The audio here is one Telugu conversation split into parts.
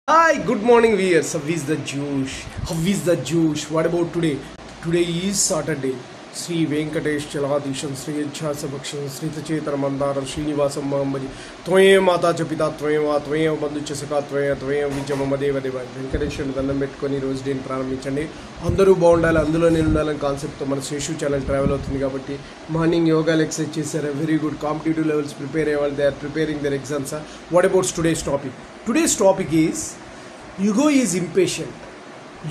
Hi, good morning, viewers. How is the Jewish? How is the Jewish? What about today? Today is Saturday. Sri Venkatesh Chaladisham, Sri Chasabaksham, Sri Tachetara Mandara, Srinivasam Mahambadi, Twaye Mata Chapita, Twaye, Twaye Bandhu Chasaka, Twaye, Twaye Vijamamadeva Deva, Venkatesh and Danam Metkoni Rose Day in Pranamichandi, Andaru Bondal, Andulan Nundalan concept of Seshu channel travel of Nigabati, morning yoga exercises are a very good competitive levels prepare, they are preparing their exams. What about today's topic? Today's topic is యుగో ఈజ్ ఇంపేషెంట్.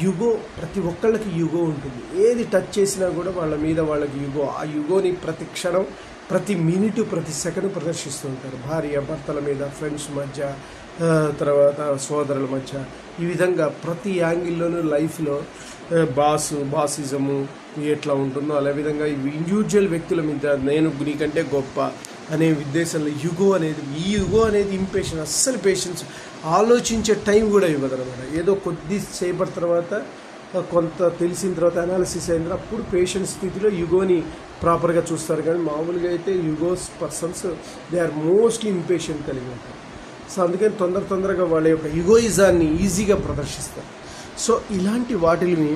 యుగో ప్రతి ఒక్కళ్ళకి యుగో ఉంటుంది. ఏది టచ్ చేసినా కూడా వాళ్ళ మీద వాళ్ళకి యుగో. ఆ యుగోని ప్రతి క్షణం, ప్రతి మినిట్, ప్రతి సెకండ్ ప్రదర్శిస్తూ ఉంటారు. భార్య భర్తల మీద, ఫ్రెండ్స్ మధ్య, తర్వాత సోదరుల మధ్య, ఈ విధంగా ప్రతి యాంగిల్లోనూ లైఫ్లో బాసిజము ఎట్లా ఉంటుందో అలా విధంగా ఇండివిజువల్ వ్యక్తుల మీద నేను నీకంటే గొప్ప అనే ఉద్దేశంలో యుగో అనేది, ఈ యుగో అనేది ఇంపేషెంట్. అస్సలు పేషెన్స్, ఆలోచించే టైం కూడా ఇవ్వదు అనమాట. ఏదో కొద్దిసేపటి తర్వాత కొంత తెలిసిన తర్వాత అనాలిసిస్ అయిన అప్పుడు పేషెంట్ స్థితిలో యుగోని ప్రాపర్గా చూస్తారు. కానీ మామూలుగా అయితే యుగోస్ persons they are mostly impatient కలిగి ఉంటారు. సో అందుకని తొందరగా వాళ్ళ యొక్క యుగోయిజాన్ని ఈజీగా ప్రదర్శిస్తారు. సో ఇలాంటి వాటిని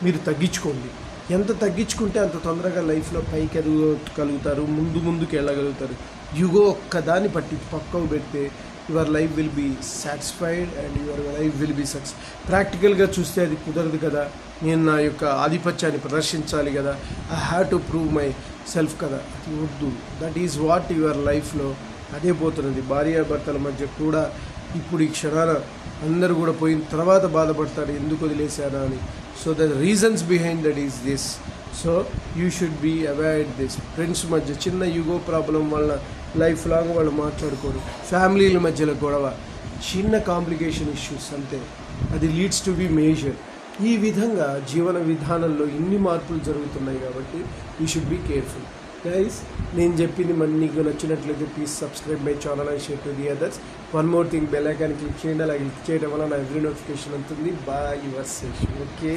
మీరు తగ్గించుకోండి. ఎంత తగ్గించుకుంటే అంత తొందరగా లైఫ్లో పైకి ఎదగలుగుతారు, ముందుకు వెళ్ళగలుగుతారు. యుగో ఒక్కదాన్ని పట్టి పక్కకు పెడితే your life will be satisfied and your life will be success. ప్రాక్టికల్గా చూస్తే అది కుదరదు కదా, నేను నా యొక్క ఆధిపత్యాన్ని ప్రదర్శించాలి కదా, I have to prove my self కదా, అది వద్దు. దట్ ఈజ్ వాట్ యువర్ లైఫ్లో అదే పోతున్నది. భార్యాభర్తల మధ్య కూడా ఇప్పుడు ఈ క్షణాన అందరూ కూడా పోయిన తర్వాత బాధపడతారు, ఎందుకు వదిలేశానా అని. So the reasons behind that is this. So you should be avoid this. Friends మధ్య చిన్న యుగో ప్రాబ్లం వల్ల లైఫ్ లాంగ్ వాళ్ళు మాట్లాడుకోరు. ఫ్యామిలీల మధ్యలో గొడవ, చిన్న కాంప్లికేషన్ ఇష్యూస్ అంతే, అది లీడ్స్ టు బి మేజర్. ఈ విధంగా జీవన విధానంలో ఇన్ని మార్పులు జరుగుతున్నాయి కాబట్టి you should be careful. Guys, నేను చెప్పింది మరి నీకు నచ్చినట్లయితే please subscribe my channel and share to the others. One more thing, bell icon click చేయండి. అలా క్లిక్ చేయడం వల్ల నా ఎవ్రీ నోటిఫికేషన్ ఉంటుంది. Bye your session. ఓకే.